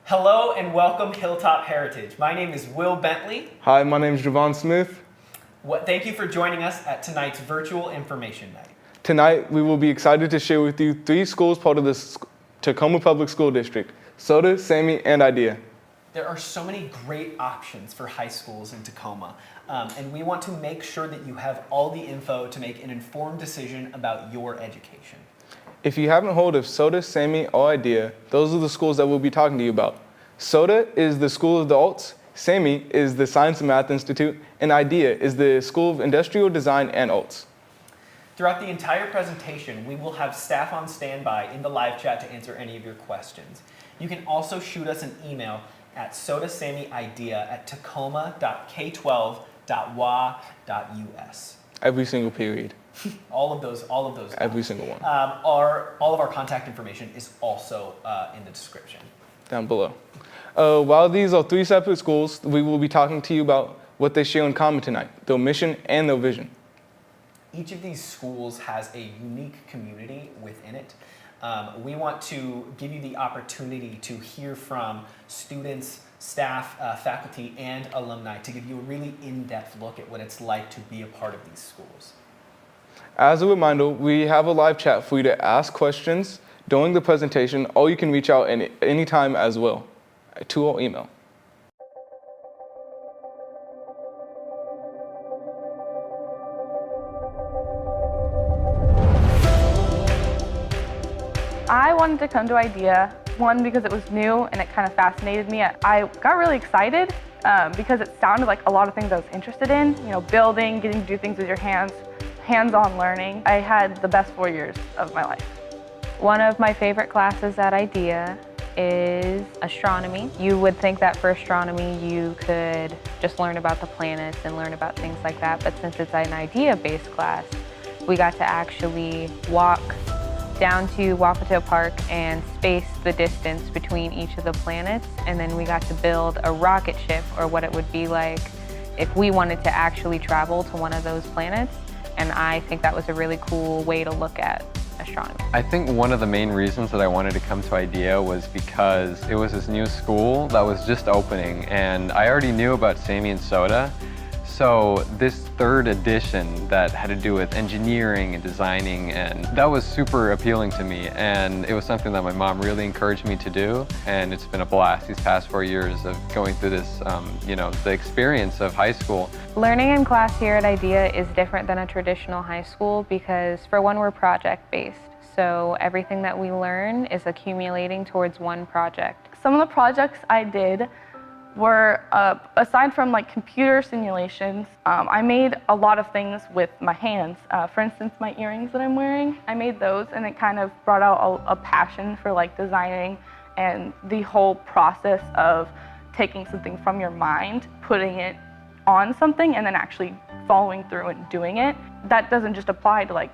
Hello and welcome Hilltop Heritage. My name is Will Bentley. Hi, my name is Javon Smith. Thank you for joining us at tonight's virtual information night. Tonight, we will be excited to share with you 3 schools part of the Tacoma Public School District: SOTA, SAMI, and IDEA. There are so many great options for high schools in Tacoma, and we want to make sure that you have all the info to make an informed decision about your education. If you haven't heard of SOTA, SAMI, or IDEA, those are the schools that we'll be talking to you about. SOTA is the School of the Arts, SAMI is the Science and Math Institute, and IDEA is the School of Industrial Design and Arts. Throughout the entire presentation, we will have staff on standby in the live chat to answer any of your questions. You can also shoot us an email at sotaSamiIdea@tacoma.k12.wa.us. Every single period. All of those. Every single one. All of our contact information is also in the description. Down below. While these are 3 separate schools, we will be talking to you about what they share in common tonight: their mission and their vision. Each of these schools has a unique community within it. We want to give you the opportunity to hear from students, staff, faculty, and alumni to give you a really in-depth look at what it's like to be a part of these schools. As a reminder, we have a live chat for you to ask questions during the presentation, or you can reach out any time as well to our email. I wanted to come to IDEA, one, because it was new and it kind of fascinated me. I got really excited because it sounded like a lot of things I was interested in, building, getting to do things with your hands, hands-on learning. I had the best 4 years of my life. One of my favorite classes at IDEA is astronomy. You would think that for astronomy you could just learn about the planets and learn about things like that, but since it's an IDEA-based class, we got to actually walk down to Wapato Park and space the distance between each of the planets, and then we got to build a rocket ship, or what it would be like if we wanted to actually travel to one of those planets, and I think that was a really cool way to look at astronomy. I think one of the main reasons that I wanted to come to IDEA was because it was this new school that was just opening, and I already knew about SAMI and SOTA. So this 3rd edition that had to do with engineering and designing, and that was super appealing to me, and it was something that my mom really encouraged me to do, and it's been a blast these past 4 years of going through this, the experience of high school. Learning in class here at IDEA is different than a traditional high school because, for one, we're project-based. So everything that we learn is accumulating towards one project. Some of the projects I did were, aside from computer simulations, I made a lot of things with my hands. For instance, my earrings that I'm wearing, I made those, and it kind of brought out a passion for designing and the whole process of taking something from your mind, putting it on something, and then actually following through and doing it. That doesn't just apply to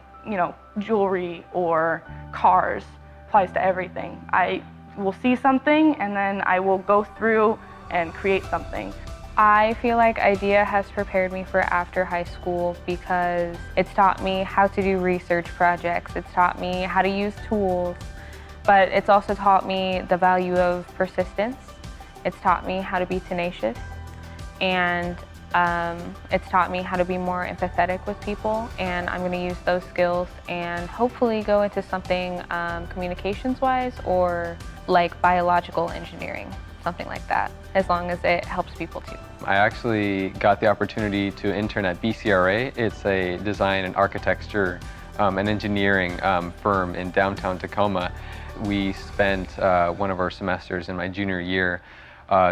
jewelry or cars, it applies to everything. I will see something and then I will go through and create something. I feel like IDEA has prepared me for after high school because it's taught me how to do research projects, it's taught me how to use tools, but it's also taught me the value of persistence. It's taught me how to be tenacious, and it's taught me how to be more empathetic with people, and I'm going to use those skills and hopefully go into something communications-wise or like biological engineering, something like that, as long as it helps people too. I actually got the opportunity to intern at BCRA. It's a design and architecture and engineering firm in downtown Tacoma. We spent one of our semesters in my junior year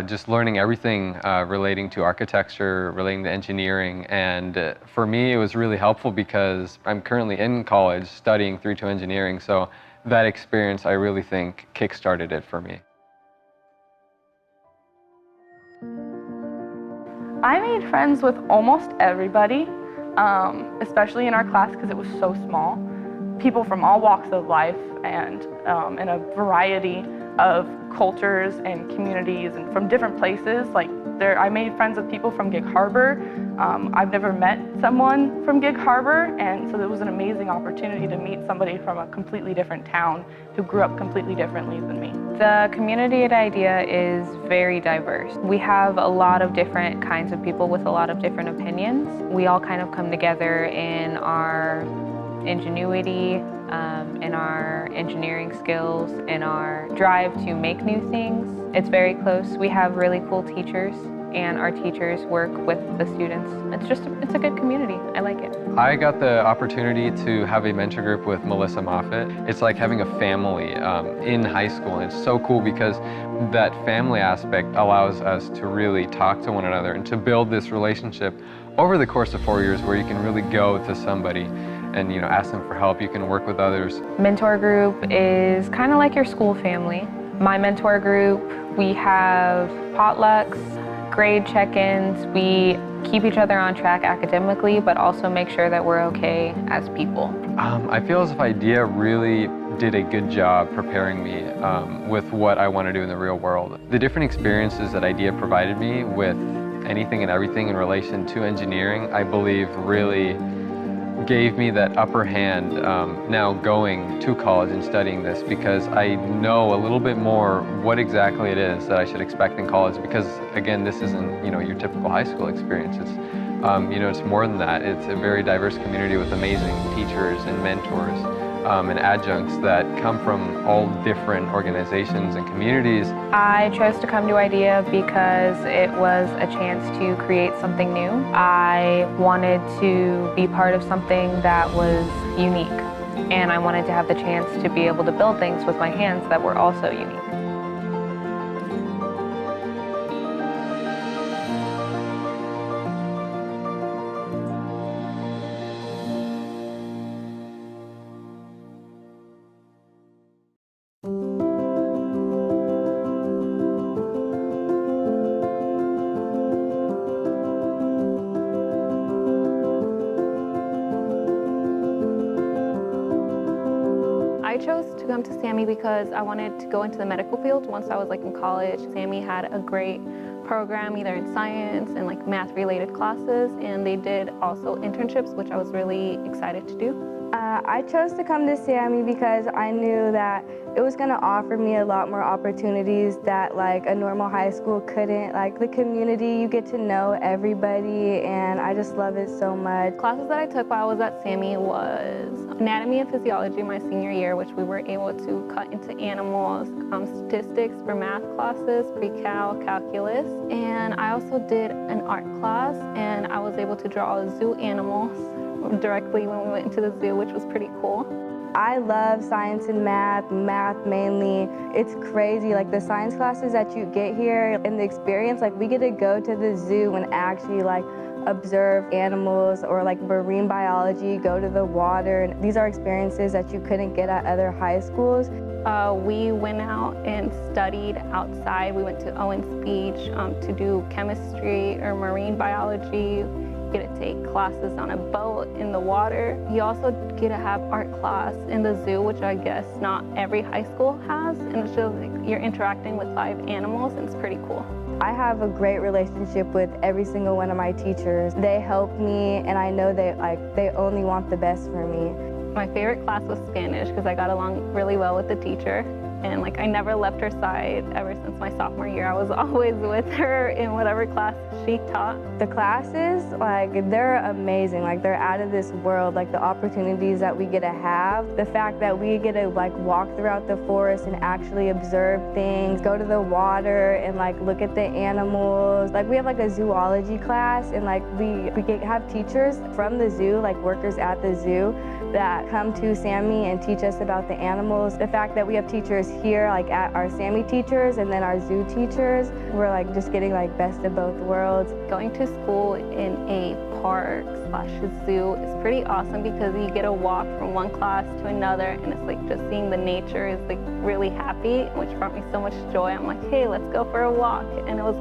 just learning everything relating to architecture, relating to engineering, and for me it was really helpful because I'm currently in college studying 3-2 engineering, so that experience I really think kick-started it for me. I made friends with almost everybody, especially in our class because it was so small. People from all walks of life and in a variety of cultures and communities and from different places. I made friends with people from Gig Harbor. I've never met someone from Gig Harbor, and so it was an amazing opportunity to meet somebody from a completely different town who grew up completely differently than me. The community at IDEA is very diverse. We have a lot of different kinds of people with a lot of different opinions. We all kind of come together in our ingenuity, in our engineering skills, in our drive to make new things. It's very close. We have really cool teachers, and our teachers work with the students. It's a good community. I like it. I got the opportunity to have a mentor group with Melissa Moffett. It's like having a family in high school, and it's so cool because that family aspect allows us to really talk to one another and to build this relationship over the course of 4 years where you can really go to somebody and ask them for help. You can work with others. Mentor group is kind of like your school family. My mentor group, we have potlucks, grade check-ins. We keep each other on track academically, but also make sure that we're okay as people. I feel as if IDEA really did a good job preparing me with what I want to do in the real world. The different experiences that IDEA provided me with anything and everything in relation to engineering, I believe really gave me that upper hand now going to college and studying this, because I know a little bit more what exactly it is that I should expect in college, because again, this isn't your typical high school experience. It's it's more than that. It's a very diverse community with amazing teachers and mentors and adjuncts that come from all different organizations and communities. I chose to come to IDEA because it was a chance to create something new. I wanted to be part of something that was unique, and I wanted to have the chance to be able to build things with my hands that were also unique. I chose to come to SAMI because I wanted to go into the medical field once I was in college. SAMI had a great program either in science and math related classes, and they did also internships, which I was really excited to do. I chose to come to SAMI because I knew that it was going to offer me a lot more opportunities that a normal high school couldn't. The community, you get to know everybody, and I just love it so much. Classes that I took while I was at SAMI was anatomy and physiology my senior year, which we were able to cut into animals, statistics for math classes, pre-cal, calculus, and I also did an art class, and I was able to draw zoo animals directly when we went into the zoo, which was pretty cool. I love science and math mainly. It's crazy, the science classes that you get here and the experience, we get to go to the zoo and actually observe animals, or marine biology, go to the water. And these are experiences that you couldn't get at other high schools. We went out and studied outside. We went to Owens Beach to do chemistry or marine biology. You get to take classes on a boat in the water. You also get to have art class in the zoo, which I guess not every high school has. And it's just you're interacting with live animals, and it's pretty cool. I have a great relationship with every single one of my teachers. They help me, and I know they only want the best for me. My favorite class was Spanish because I got along really well with the teacher. And I never left her side ever since my sophomore year. I was always with her in whatever class she taught. The classes, they're amazing. They're out of this world. The opportunities that we get to have, the fact that we get to walk throughout the forest and actually observe things, go to the water and look at the animals. We have a zoology class, and we have teachers from the zoo, workers at the zoo, that come to SAMI and teach us about the animals. The fact that we have teachers here, at our SAMI teachers and then our zoo teachers, we're just getting best of both worlds. Going to school in a park/zoo is pretty awesome because you get to walk from one class to another, and it's just seeing the nature is really happy, which brought me so much joy. I'm hey, let's go for a walk, and it was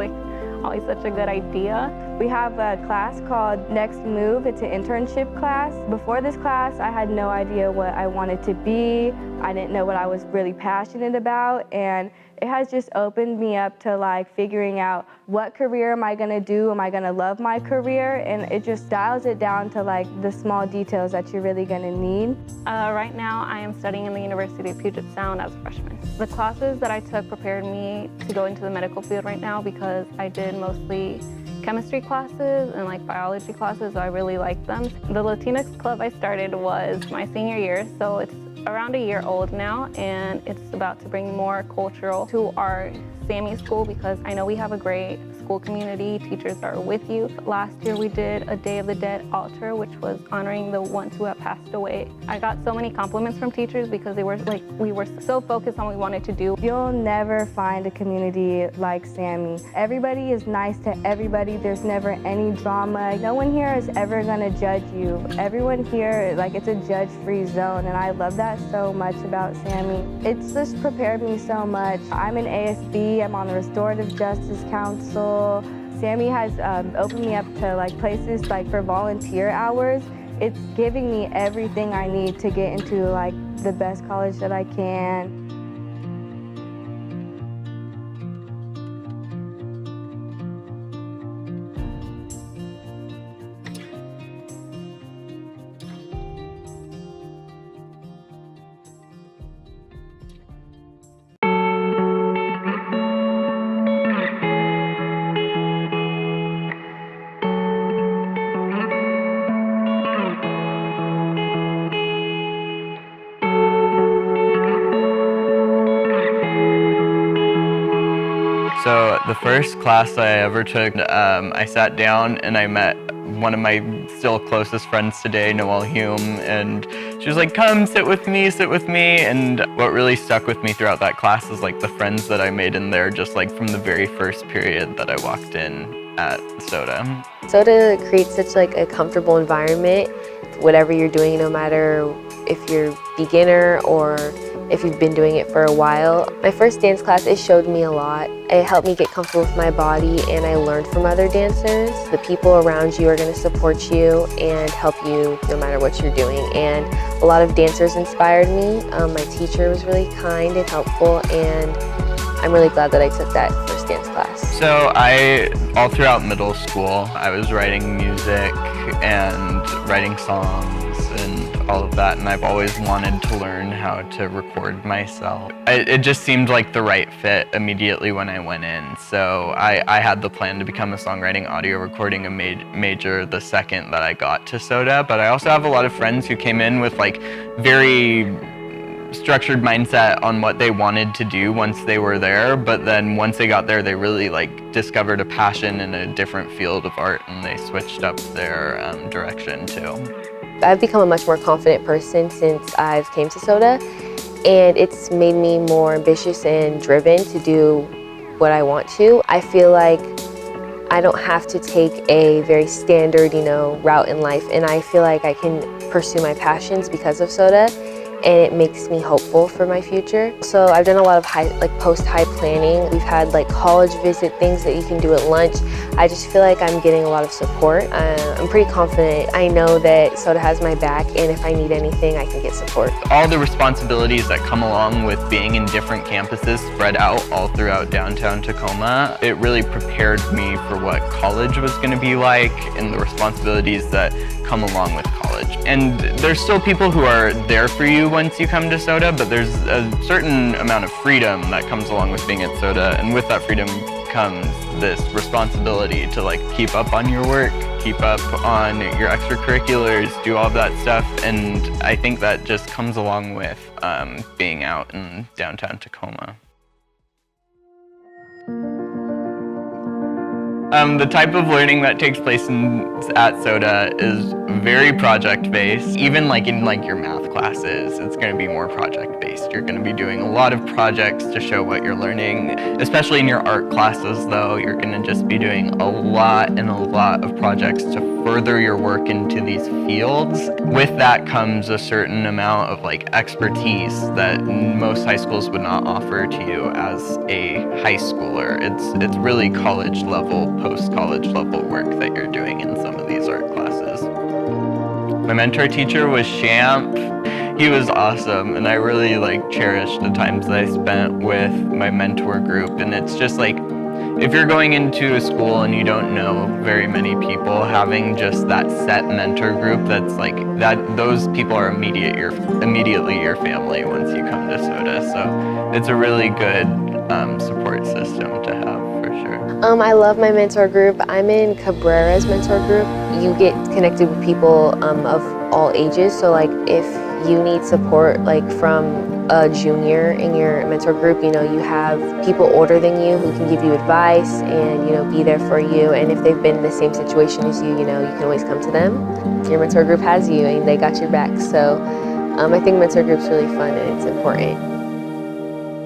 always such a good idea. We have a class called Next Move. It's an internship class. Before this class, I had no idea what I wanted to be. I didn't know what I was really passionate about, and It has just opened me up to like figuring out what career am I gonna do? Am I gonna love my career? And it just dials it down to like the small details that you're really gonna need. Right now, I am studying in the University of Puget Sound as a freshman. The classes that I took prepared me to go into the medical field right now because I did mostly chemistry classes and like biology classes, so I really liked them. The Latinx club I started was my senior year, so it's around a year old now, and it's about to bring more cultural to our SAMI school because I know we have a great school community. Teachers are with you. Last year we did a Day of the Dead altar, which was honoring the ones who have passed away. I got so many compliments from teachers because they were like, we were so focused on what we wanted to do. You'll never find a community like SAMI. Everybody is nice to everybody. There's never any drama. No one here is ever gonna judge you. Everyone here, like, it's a judge-free zone, and I love that so much about SAMI. It's just prepared me so much. I'm an ASB, I'm on the Restorative Justice Council. SAMI has opened me up to like places like for volunteer hours. It's giving me everything I need to get into like the best college that I can. So the first class I ever took, I sat down and I met one of my still closest friends today, Noelle Hume, and she was like, come sit with me. And what really stuck with me throughout that class is like the friends that I made in there, just like from the very first period that I walked in at SOTA. SOTA creates such like a comfortable environment, whatever you're doing, no matter if you're beginner or if you've been doing it for a while. My first dance class, it showed me a lot. It helped me get comfortable with my body, and I learned from other dancers. The people around you are going to support you and help you no matter what you're doing. And a lot of dancers inspired me. My teacher was really kind and helpful, and I'm really glad that I took that first dance class. So all throughout middle school, I was writing music and writing songs and all of that, and I've always wanted to learn how to record myself. It just seemed like the right fit immediately when I went in, so I had the plan to become a songwriting audio recording major the second that I got to SOTA, but I also have a lot of friends who came in with like very structured mindset on what they wanted to do once they were there, but then once they got there, they really like discovered a passion in a different field of art, and they switched up their direction too. I've become a much more confident person since I've came to SOTA, and it's made me more ambitious and driven to do what I want to. I feel like I don't have to take a very standard, route in life, and I feel like I can pursue my passions because of SOTA, and it makes me hopeful for my future. So I've done a lot of post-high planning. We've had like college visit things that you can do at lunch. I just feel like I'm getting a lot of support. I'm pretty confident. I know that SOTA has my back, and if I need anything, I can get support. All the responsibilities that come along with being in different campuses spread out all throughout downtown Tacoma, it really prepared me for what college was going to be like and the responsibilities that come along with college. And there's still people who are there for you once you come to SOTA, but there's a certain amount of freedom that comes along with being at SOTA, and with that freedom comes this responsibility to like keep up on your work, keep up on your extracurriculars, do all of that stuff, and I think that just comes along with being out in downtown Tacoma. The type of learning that takes place at SOTA is very project-based. Even like in your math classes, it's going to be more project-based. You're going to be doing a lot of projects to show what you're learning. Especially in your art classes, though, you're going to just be doing a lot of projects to further your work into these fields. With that comes a certain amount of expertise that most high schools would not offer to you as a high schooler. It's really college level, post-college level work that you're doing in some of these art classes. My mentor teacher was Champ. he was awesome, and I really cherished the times that I spent with my mentor group. And it's just if you're going into a school and you don't know very many people, having just that set mentor group, those people are immediately your family once you come to SOTA. So it's a really good support system to have, for sure. I love my mentor group. I'm in Cabrera's mentor group. You get connected with people of all ages. So if you need support from a junior in your mentor group, you have people older than you who can give you advice and, be there for you. And if they've been in the same situation as you, you can always come to them. Your mentor group has you and they got your back. So I think mentor group's really fun and it's important.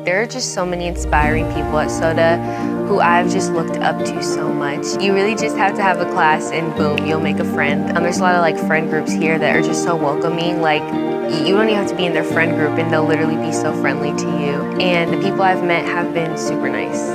There are just so many inspiring people at SOTA who I've just looked up to so much. You really just have to have a class and boom, you'll make a friend. There's a lot of friend groups here that are just so welcoming. You don't even have to be in their friend group and they'll literally be so friendly to you. And the people I've met have been super nice.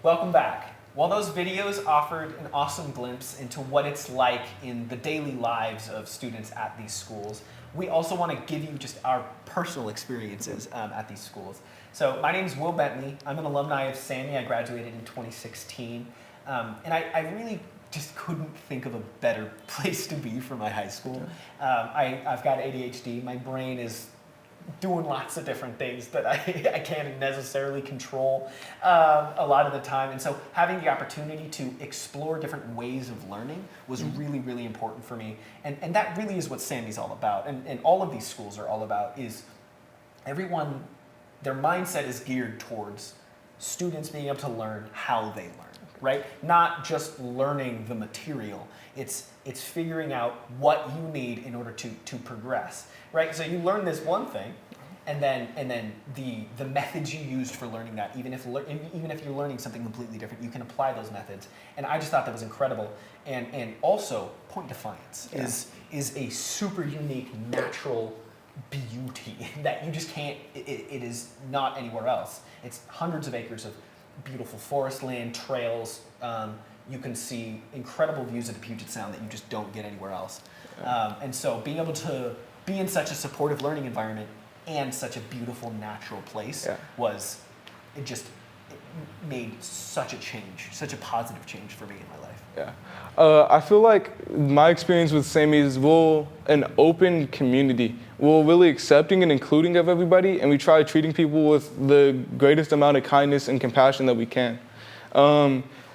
Welcome back. While those videos offered an awesome glimpse into what it's like in the daily lives of students at these schools, we also want to give you just our personal experiences at these schools. So my name is Will Bentley. I'm an alumni of SAMI. I graduated in 2016. And I really just couldn't think of a better place to be for my high school. I've got ADHD. My brain is doing lots of different things that I can't necessarily control a lot of the time. And so having the opportunity to explore different ways of learning was really, really important for me. And that really is what SAMI's all about. And all of these schools are all about is everyone, their mindset is geared towards students being able to learn how they learn, right? Not just learning the material. It's figuring out what you need in order to progress, right? So you learn this one thing, and then the methods you used for learning that, even if you're learning something completely different, you can apply those methods. And I just thought that was incredible. And also, point defiance is a super unique natural beauty that you just can't. It is not anywhere else. It's hundreds of acres of beautiful forest land, trails. You can see incredible views of the Puget Sound that you just don't get anywhere else. And so being able to be in such a supportive learning environment and such a beautiful natural place it made such a change, such a positive change for me in my life. Yeah. I feel like my experience with SAMI is we're an open community. We're really accepting and including of everybody, and we try treating people with the greatest amount of kindness and compassion that we can.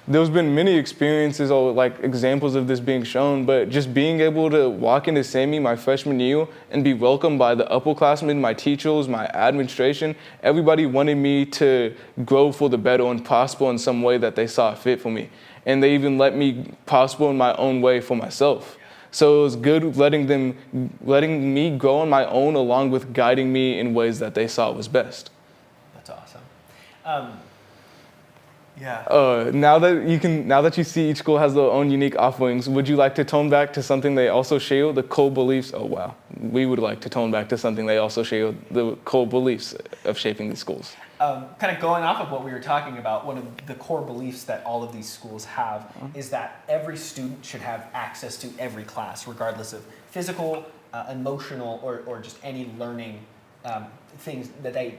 There's been many experiences or examples of this being shown, but just being able to walk into SAMI my freshman year and be welcomed by the upperclassmen, my teachers, my administration, everybody wanted me to grow for the better and prosper in some way that they saw fit for me. And they even let me prosper in my own way for myself. So it was good letting me grow on my own along with guiding me in ways that they saw was best. That's awesome. Now that you see each school has their own unique offerings, would you like to tone back to something they also share, the core beliefs? Oh wow, we would like to tone back to something they also share, the core beliefs of shaping these schools. Kind of going off of what we were talking about, one of the core beliefs that all of these schools have is that every student should have access to every class, regardless of physical, emotional, or just any learning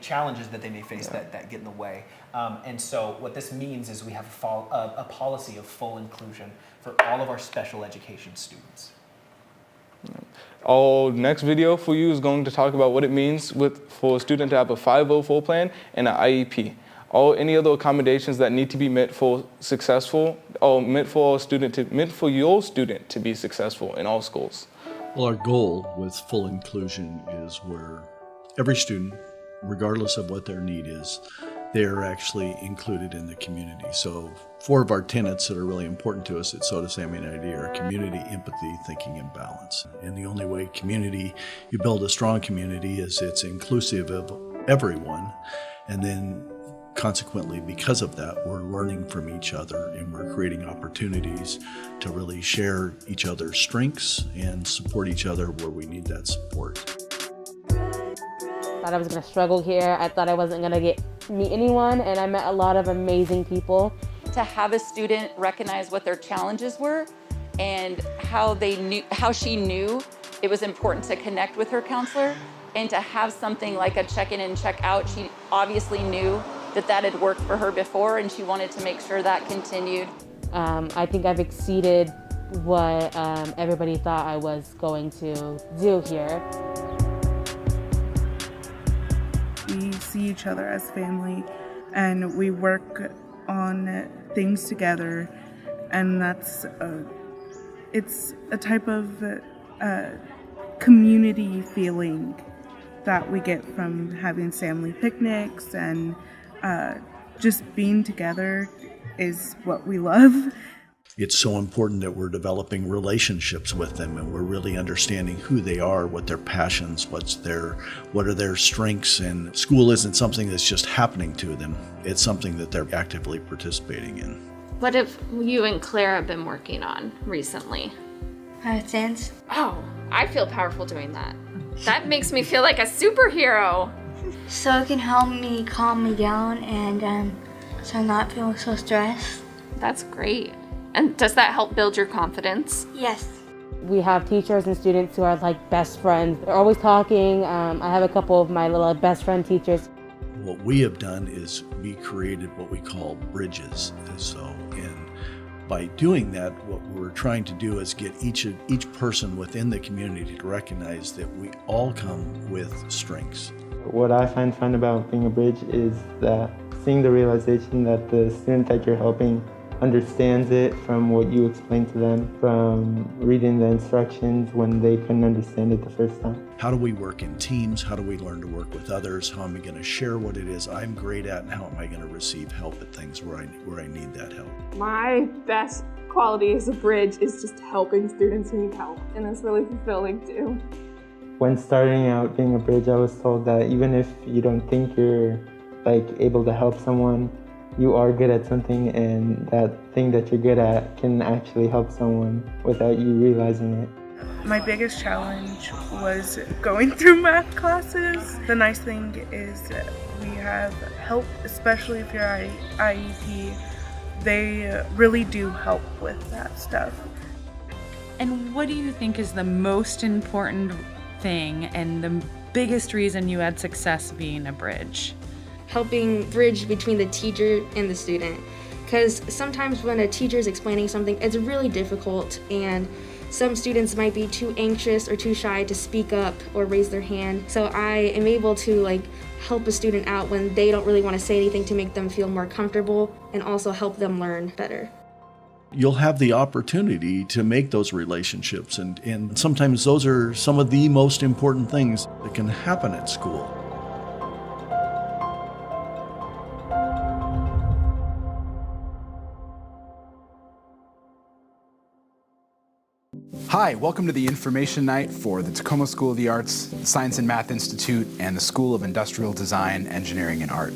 challenges that they may face that get in the way. And so what this means is we have a policy of full inclusion for all of our special education students. Our next video for you is going to talk about what it means for a student to have a 504 plan and an IEP. Or any other accommodations that need to be met for your student to be successful in all schools. Well, our goal with full inclusion is where every student, regardless of what their need is, they're actually included in the community. So 4 of our tenets that are really important to us at SOTA, SAMI, and ID are community, empathy, thinking, and balance. And the only way you build a strong community is it's inclusive of everyone. And then consequently, because of that, we're learning from each other and we're creating opportunities to really share each other's strengths and support each other where we need that support. I thought I was going to struggle here. I thought I wasn't going to meet anyone, and I met a lot of amazing people. To have a student recognize what their challenges were and how she knew it was important to connect with her counselor, and to have something like a check-in and check-out. She obviously knew that had worked for her before, and she wanted to make sure that continued. I think I've exceeded what everybody thought I was going to do here. We see each other as family, and we work on things together, and it's a type of community feeling that we get from having family picnics, and just being together is what we love. It's so important that we're developing relationships with them and we're really understanding who they are, what their passions, what are their strengths, and school isn't something that's just happening to them. It's something that they're actively participating in. What have you and Clara been working on recently? Dance. Oh, I feel powerful doing that. That makes me feel like a superhero. So it can help me calm me down and so I'm not feeling so stressed. That's great. And does that help build your confidence? Yes. We have teachers and students who are like best friends. They're always talking. I have a couple of my little best friend teachers. What we have done is we created what we call bridges. And by doing that, what we're trying to do is get each person within the community to recognize that we all come with strengths. What I find fun about being a bridge is that seeing the realization that the student that you're helping understands it from what you explain to them, from reading the instructions when they couldn't understand it the first time. How do we work in teams? How do we learn to work with others? How am I going to share what it is I'm great at, and how am I going to receive help at things where I need that help? My best quality as a bridge is just helping students who need help, and that's really fulfilling too. When starting out being a bridge, I was told that even if you don't think you're able to help someone, you are good at something, and that thing that you're good at can actually help someone without you realizing it. My biggest challenge was going through math classes. The nice thing is that we have help, especially if you're IEP. They really do help with that stuff. And what do you think is the most important thing and the biggest reason you had success being a bridge? Helping bridge between the teacher and the student. Because sometimes when a teacher is explaining something, it's really difficult, and some students might be too anxious or too shy to speak up or raise their hand. So I am able to help a student out when they don't really want to say anything, to make them feel more comfortable and also help them learn better. You'll have the opportunity to make those relationships, and sometimes those are some of the most important things that can happen at school. Hi, welcome to the information night for the Tacoma School of the Arts, Science and Math Institute, and the School of Industrial Design, Engineering, and Art.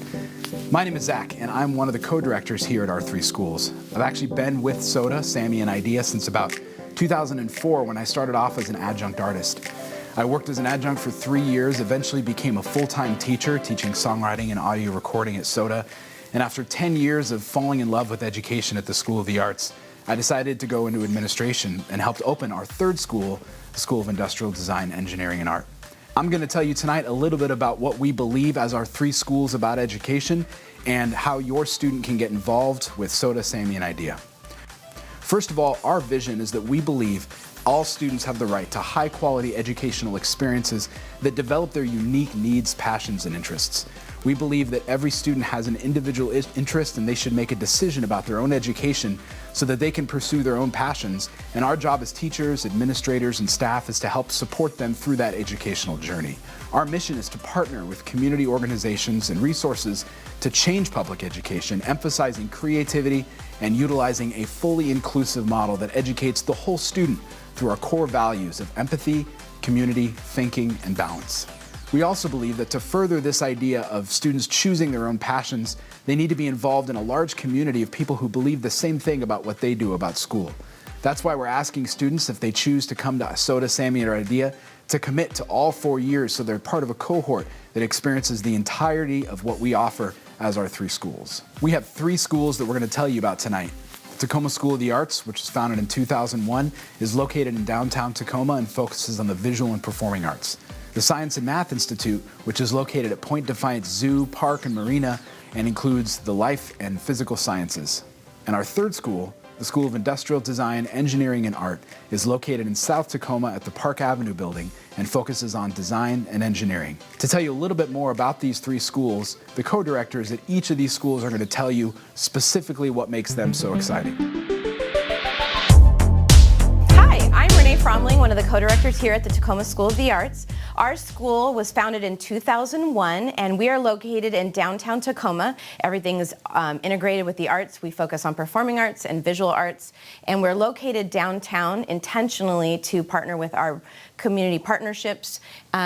My name is Zach, and I'm one of the co-directors here at our three schools. I've actually been with SOTA, SAMI, and IDEA since about 2004, when I started off as an adjunct artist. I worked as an adjunct for 3 years, eventually became a full-time teacher, teaching songwriting and audio recording at SOTA, and after 10 years of falling in love with education at the School of the Arts, I decided to go into administration and helped open our third school, the School of Industrial Design, Engineering, and Art. I'm going to tell you tonight a little bit about what we believe as our three schools about education and how your student can get involved with SOTA, SAMI, and IDEA. First of all, our vision is that we believe all students have the right to high-quality educational experiences that develop their unique needs, passions, and interests. We believe that every student has an individual interest and they should make a decision about their own education so that they can pursue their own passions. And our job as teachers, administrators, and staff is to help support them through that educational journey. Our mission is to partner with community organizations and resources to change public education, emphasizing creativity and utilizing a fully inclusive model that educates the whole student through our core values of empathy, community, thinking, and balance. We also believe that to further this idea of students choosing their own passions, they need to be involved in a large community of people who believe the same thing about what they do about school. That's why we're asking students, if they choose to come to SOTA, SAMI, or IDEA, to commit to all 4 years so they're part of a cohort that experiences the entirety of what we offer as our 3 schools. We have 3 schools that we're going to tell you about tonight. Tacoma School of the Arts, which was founded in 2001, is located in downtown Tacoma and focuses on the visual and performing arts. The Science and Math Institute, which is located at Point Defiance Zoo, Park, and Marina, and includes the life and physical sciences. And our 3rd school, the School of Industrial Design, Engineering, and Art, is located in South Tacoma at the Park Avenue building and focuses on design and engineering. To tell you a little bit more about these 3 schools, the co-directors at each of these schools are going to tell you specifically what makes them so exciting. Hi, I'm Renee Fromling, one of the co-directors here at the Tacoma School of the Arts. Our school was founded in 2001, and we are located in downtown Tacoma. Everything is integrated with the arts. We focus on performing arts and visual arts, and we're located downtown intentionally to partner with our community partnerships.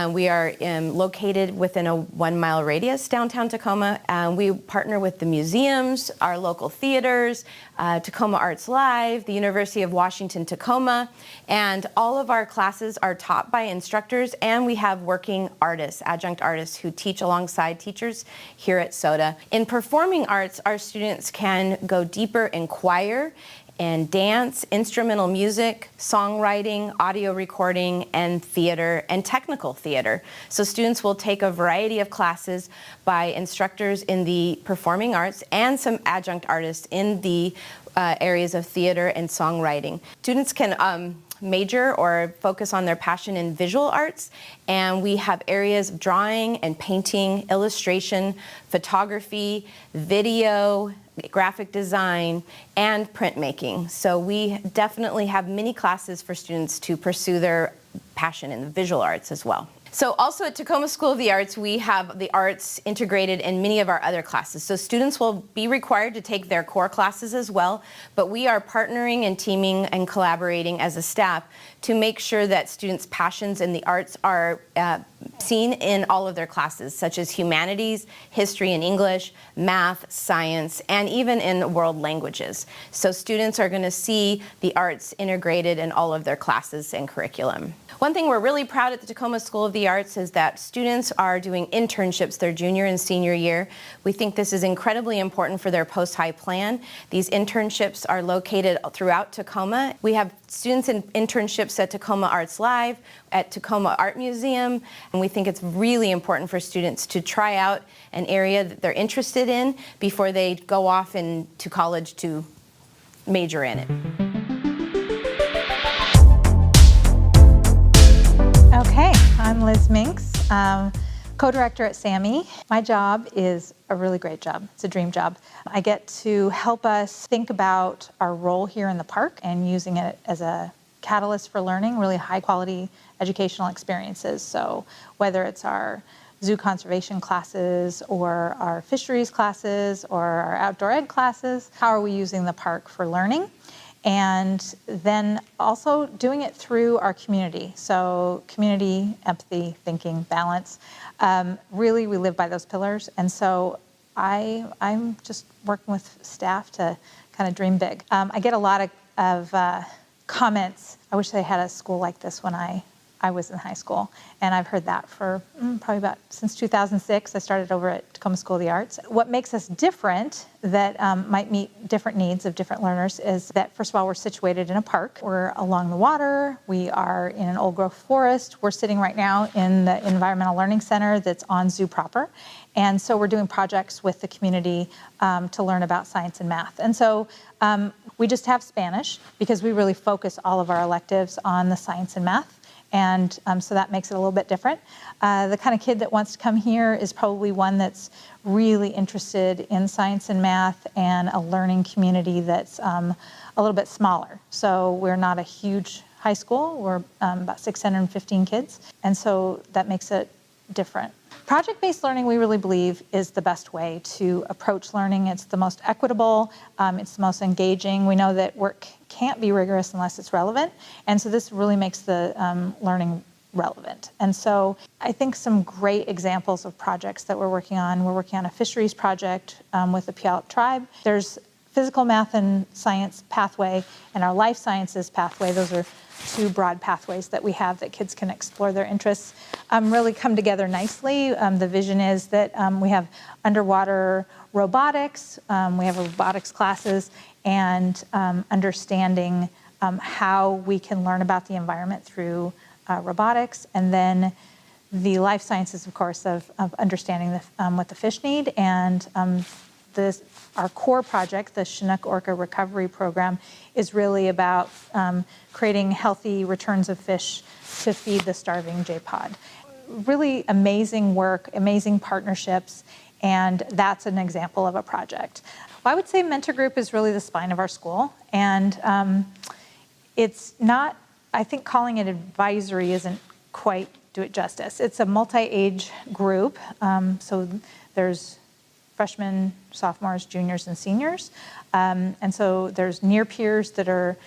We are located within a 1-mile radius downtown Tacoma. We partner with the museums, our local theaters, Tacoma Arts Live, the University of Washington Tacoma, and all of our classes are taught by instructors, and we have working artists, adjunct artists who teach alongside teachers here at SOTA. In performing arts, our students can go deeper in choir and dance, instrumental music, songwriting, audio recording, and theater, and technical theater. So students will take a variety of classes by instructors in the performing arts and some adjunct artists in the areas of theater and songwriting. Students can major or focus on their passion in visual arts, and we have areas of drawing and painting, illustration, photography, video, graphic design, and printmaking. So we definitely have many classes for students to pursue their passion in the visual arts as well. So also at Tacoma School of the Arts, we have the arts integrated in many of our other classes. So students will be required to take their core classes as well, but we are partnering and teaming and collaborating as a staff to make sure that students' passions in the arts are seen in all of their classes, such as humanities, history and English, math, science, and even in world languages. So students are going to see the arts integrated in all of their classes and curriculum. One thing we're really proud at the Tacoma School of the Arts is that students are doing internships their junior and senior year. We think this is incredibly important for their post-high plan. These internships are located throughout Tacoma. We have students in internships at Tacoma Arts Live, at Tacoma Art Museum, and we think it's really important for students to try out an area that they're interested in before they go off into college to major in it. Okay, I'm Liz Minks, co-director at SAMI. My job is a really great job. It's a dream job. I get to help us think about our role here in the park and using it as a catalyst for learning, really high quality educational experiences. So whether it's our zoo conservation classes or our fisheries classes or our outdoor ed classes, how are we using the park for learning? And then also doing it through our community. So community, empathy, thinking, balance. Really, we live by those pillars. And so I'm just working with staff to kind of dream big. I get a lot of comments. I wish they had a school like this when I was in high school. And I've heard that for probably since 2006. I started over at Tacoma School of the Arts. What makes us different that might meet different needs of different learners is that, first of all, we're situated in a park. We're along the water. We are in an old growth forest. We're sitting right now in the Environmental Learning Center that's on zoo proper. And so we're doing projects with the community to learn about science and math. And so we just have Spanish because we really focus all of our electives on the science and math. And so that makes it a little bit different. The kind of kid that wants to come here is probably one that's really interested in science and math and a learning community that's a little bit smaller. So we're not a huge high school. We're about 615 kids. And so that makes it different. Project-based learning, we really believe, is the best way to approach learning. It's the most equitable, it's the most engaging. We know that work can't be rigorous unless it's relevant, and so this really makes the learning relevant. And so I think some great examples of projects that we're working on a fisheries project with the Puyallup tribe. There's physical, math, and science pathway and our life sciences pathway. Those are two broad pathways that we have that kids can explore their interests, really come together nicely. The vision is that we have underwater robotics, we have robotics classes, and understanding how we can learn about the environment through robotics, and then the life sciences, of course, of understanding what the fish need, and our core project, the Chinook Orca Recovery Program, is really about creating healthy returns of fish to feed the starving J-pod. Really amazing work, amazing partnerships, and that's an example of a project. Well, I would say Mentor Group is really the spine of our school, and it's not, I think calling it advisory isn't quite do it justice. It's a multi-age group, so there's freshmen, sophomores, juniors, and seniors. And so there's near peers that are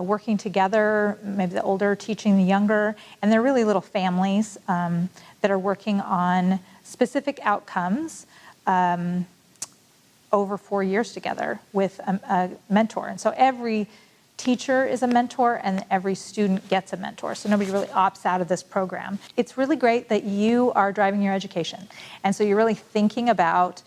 working together, maybe the older teaching the younger, and they're really little families that are working on specific outcomes over 4 years together with a mentor. And so every teacher is a mentor and every student gets a mentor. So nobody really opts out of this program. It's really great that you are driving your education. And so you're really thinking about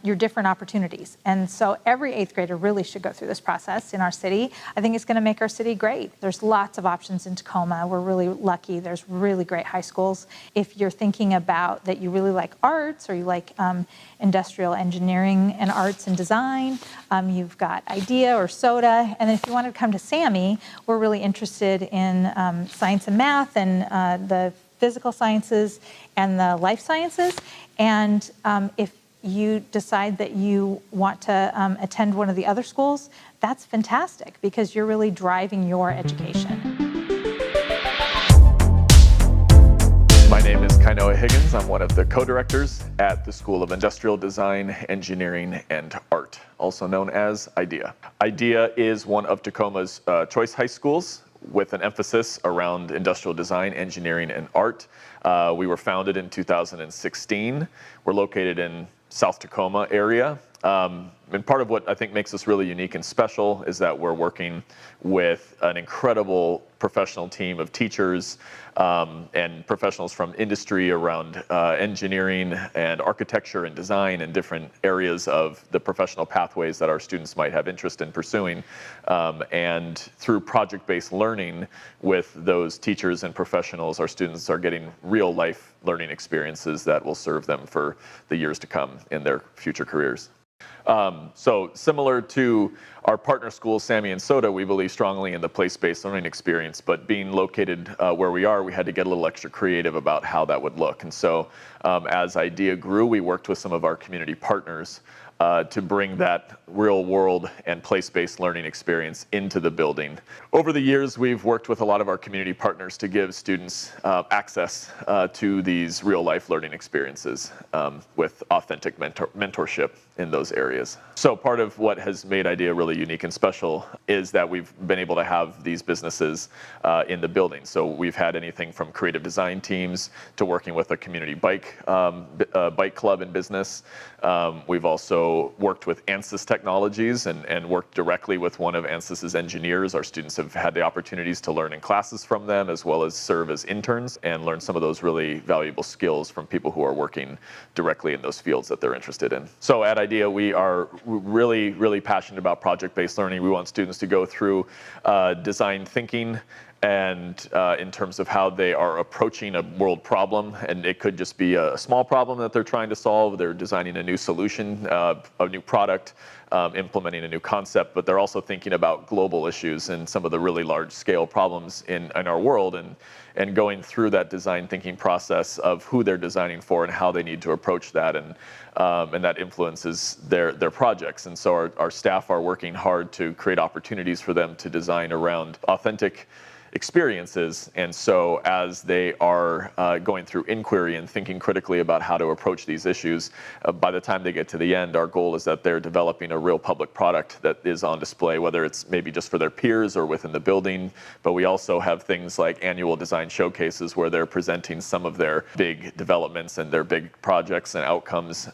your different opportunities. And so every 8th grader really should go through this process in our city. I think it's going to make our city great. There's lots of options in Tacoma. We're really lucky. There's really great high schools. If you're thinking about that you really like arts or you like industrial engineering and arts and design, you've got IDEA or SOTA. And if you want to come to SAMI, we're really interested in science and math and the physical sciences and the life sciences. And if you decide that you want to attend one of the other schools, that's fantastic because you're really driving your education. My name is Kainoa Higgins. I'm one of the co-directors at the School of Industrial Design, Engineering, and Art, also known as IDEA. IDEA is one of Tacoma's choice high schools with an emphasis around industrial design, engineering, and art. We were founded in 2016. We're located in South Tacoma area. And part of what I think makes us really unique and special is that we're working with an incredible professional team of teachers and professionals from industry around engineering and architecture and design and different areas of the professional pathways that our students might have interest in pursuing. And through project-based learning with those teachers and professionals, our students are getting real life learning experiences that will serve them for the years to come in their future careers. So similar to our partner schools, SAMI and SOTA, we believe strongly in the place-based learning experience, but being located where we are, we had to get a little extra creative about how that would look. And so as IDEA grew, we worked with some of our community partners to bring that real world and place-based learning experience into the building. Over the years, we've worked with a lot of our community partners to give students access to these real life learning experiences with authentic mentorship in those areas. So part of what has made IDEA really unique and special is that we've been able to have these businesses in the building. So we've had anything from creative design teams to working with a community bike club and business. We've also worked with ANSYS Technologies and worked directly with one of ANSYS's engineers. Our students have had the opportunities to learn in classes from them as well as serve as interns and learn some of those really valuable skills from people who are working directly in those fields that they're interested in. So at IDEA, we are really, really passionate about project-based learning. We want students to go through design thinking and in terms of how they are approaching a world problem. And it could just be a small problem that they're trying to solve. They're designing a new solution, a new product, implementing a new concept, but they're also thinking about global issues and some of the really large scale problems in our world and going through that design thinking process of who they're designing for and how they need to approach that. And that influences their projects. And so our staff are working hard to create opportunities for them to design around authentic experiences. And so as they are going through inquiry and thinking critically about how to approach these issues, by the time they get to the end, our goal is that they're developing a real public product that is on display, whether it's maybe just for their peers or within the building. But we also have things like annual design showcases where they're presenting some of their big developments and their big projects and outcomes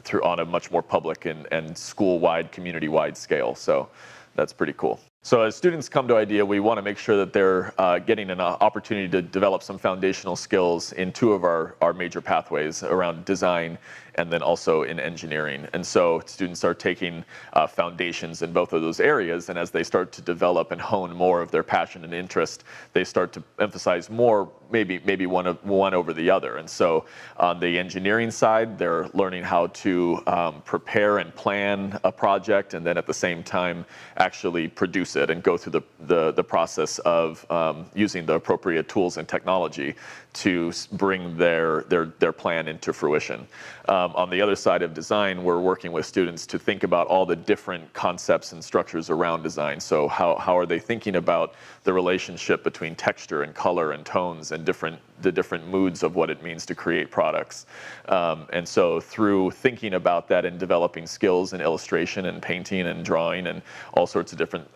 through on a much more public and school-wide, community-wide scale. So that's pretty cool. So as students come to IDEA, we want to make sure that they're getting an opportunity to develop some foundational skills in two of our major pathways around design and then also in engineering. And so students are taking foundations in both of those areas, and as they start to develop and hone more of their passion and interest, they start to emphasize more, maybe one over the other. And so on the engineering side, they're learning how to prepare and plan a project, and then at the same time actually produce it and go through the process of using the appropriate tools and technology to bring their plan into fruition. On the other side of design, we're working with students to think about all the different concepts and structures around design. So how are they thinking about the relationship between texture and color and tones and the different moods of what it means to create products. And so through thinking about that and developing skills in illustration and painting and drawing and all sorts of different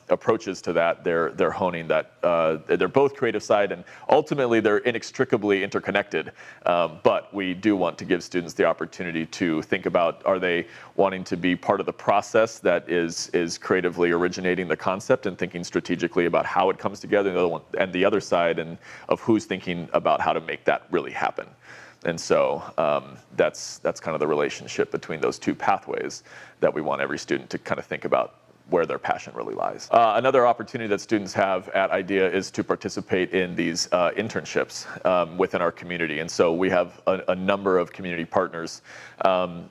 approaches to that, they're honing that. They're both creative side, and ultimately they're inextricably interconnected. But we do want to give students the opportunity to think about, are they wanting to be part of the process that is creatively originating the concept and thinking strategically about how it comes together, and the other side and of who's thinking about how to make that really happen. And so that's kind of the relationship between those two pathways that we want every student to kind of think about where their passion really lies. Another opportunity that students have at IDEA is to participate in these internships within our community. And so we have a number of community partners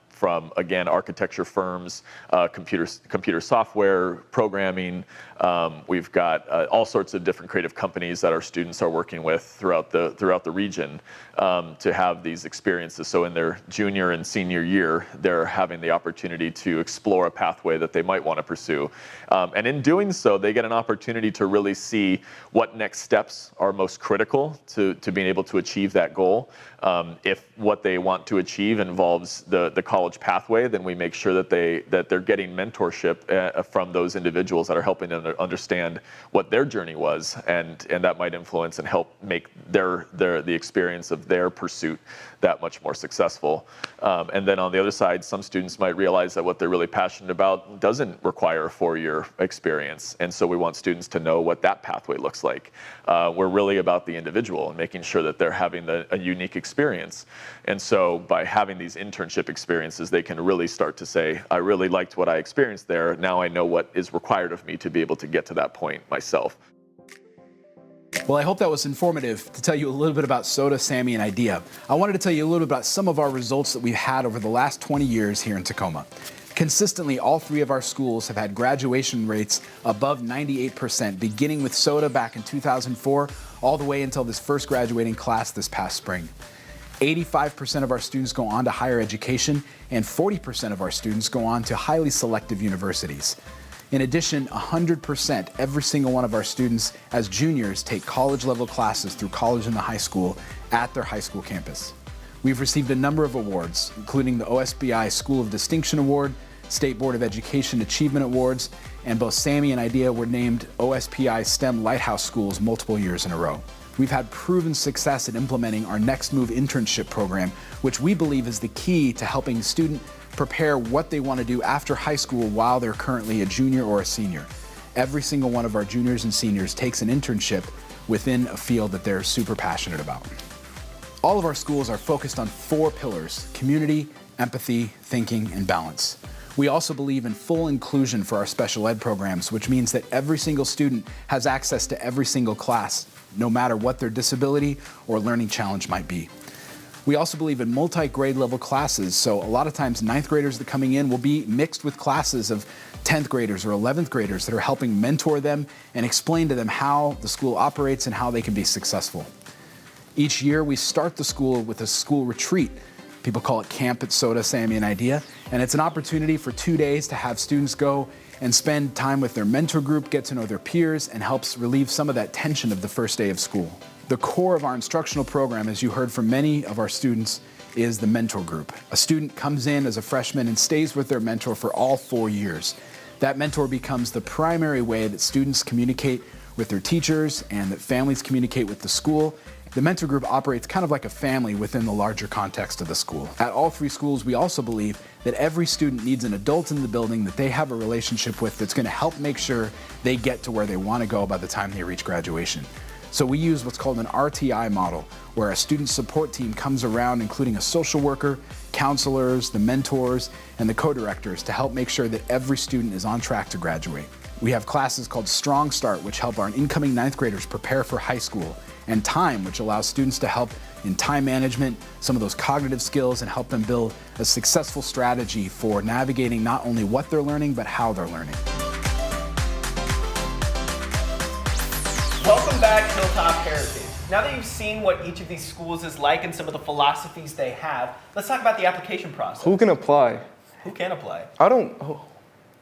from, again, architecture firms, computer software, programming. We've got all sorts of different creative companies that our students are working with throughout the region to have these experiences. So in their junior and senior year, they're having the opportunity to explore a pathway that they might want to pursue. And in doing so, they get an opportunity to really see what next steps are most critical to being able to achieve that goal. If what they want to achieve involves the college pathway, then we make sure that they're getting mentorship from those individuals that are helping them understand what their journey was, and that might influence and help make the experience of their pursuit that much more successful. And then on the other side, some students might realize that what they're really passionate about doesn't require a 4-year experience, and so we want students to know what that pathway looks like. We're really about the individual and making sure that they're having a unique experience. And so by having these internship experiences, they can really start to say, I really liked what I experienced there. Now I know what is required of me to be able to get to that point myself. Well, I hope that was informative to tell you a little bit about SOTA, SAMI, and IDEA. I wanted to tell you a little bit about some of our results that we've had over the last 20 years here in Tacoma. Consistently, all 3 of our schools have had graduation rates above 98%, beginning with SOTA back in 2004, all the way until this first graduating class this past spring. 85% of our students go on to higher education, and 40% of our students go on to highly selective universities. In addition, 100%, every single one of our students as juniors take college-level classes through college and the high school at their high school campus. We've received a number of awards, including the OSBI School of Distinction Award, State Board of Education Achievement Awards, and both SAMI and IDEA were named OSPI STEM Lighthouse Schools multiple years in a row. We've had proven success at implementing our Next Move internship program, which we believe is the key to helping the student prepare what they want to do after high school while they're currently a junior or a senior. Every single one of our juniors and seniors takes an internship within a field that they're super passionate about. All of our schools are focused on 4 pillars: community, empathy, thinking, and balance. We also believe in full inclusion for our special ed programs, which means that every single student has access to every single class, no matter what their disability or learning challenge might be. We also believe in multi-grade level classes, so a lot of times 9th graders that are coming in will be mixed with classes of 10th graders or 11th graders that are helping mentor them and explain to them how the school operates and how they can be successful. Each year we start the school with a school retreat. People call it camp at SOTA, SAMI, and IDEA, and it's an opportunity for 2 days to have students go and spend time with their mentor group, get to know their peers, and helps relieve some of that tension of the first day of school. The core of our instructional program, as you heard from many of our students, is the mentor group. A student comes in as a freshman and stays with their mentor for all 4 years. That mentor becomes the primary way that students communicate with their teachers and that families communicate with the school. The mentor group operates kind of like a family within the larger context of the school. At all 3 schools, we also believe that every student needs an adult in the building that they have a relationship with that's going to help make sure they get to where they want to go by the time they reach graduation. So we use what's called an RTI model, where a student support team comes around, including a social worker, counselors, the mentors, and the co-directors to help make sure that every student is on track to graduate. We have classes called Strong Start, which help our incoming 9th graders prepare for high school, and Time, which allows students to help in time management, some of those cognitive skills, and help them build a successful strategy for navigating not only what they're learning, but how they're learning. Welcome back, Hilltop Heritage. Now that you've seen what each of these schools is like and some of the philosophies they have, let's talk about the application process. Who can apply? Who can apply?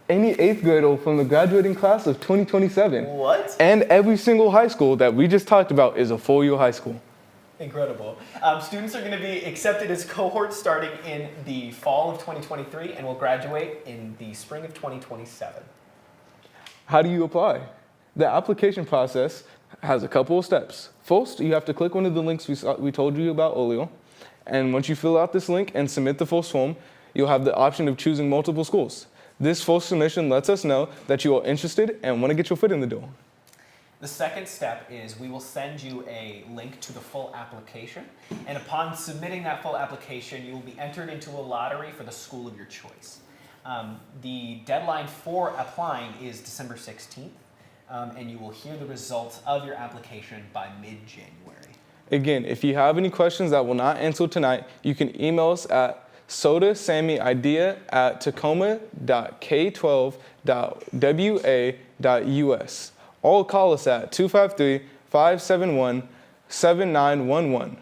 Any 8th grader from the graduating class of 2027. What? And every single high school that we just talked about is a 4-year high school. Incredible. Students are going to be accepted as cohorts starting in the fall of 2023 and will graduate in the spring of 2027. How do you apply? The application process has a couple of steps. First, you have to click one of the links we told you about earlier. And once you fill out this link and submit the first form, you'll have the option of choosing multiple schools. This first submission lets us know that you are interested and want to get your foot in the door. The second step is we will send you a link to the full application. And upon submitting that full application, you will be entered into a lottery for the school of your choice. The deadline for applying is December 16th. And you will hear the results of your application by mid-January. Again, if you have any questions that will not answer tonight, you can email us at sotasamiidea@tacoma.k12.wa.us or call us at 253-571-7911.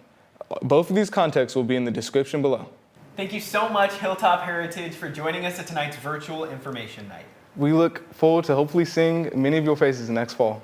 Both of these contacts will be in the description below. Thank you so much, Hilltop Heritage, for joining us at tonight's virtual information night. We look forward to hopefully seeing many of your faces next fall.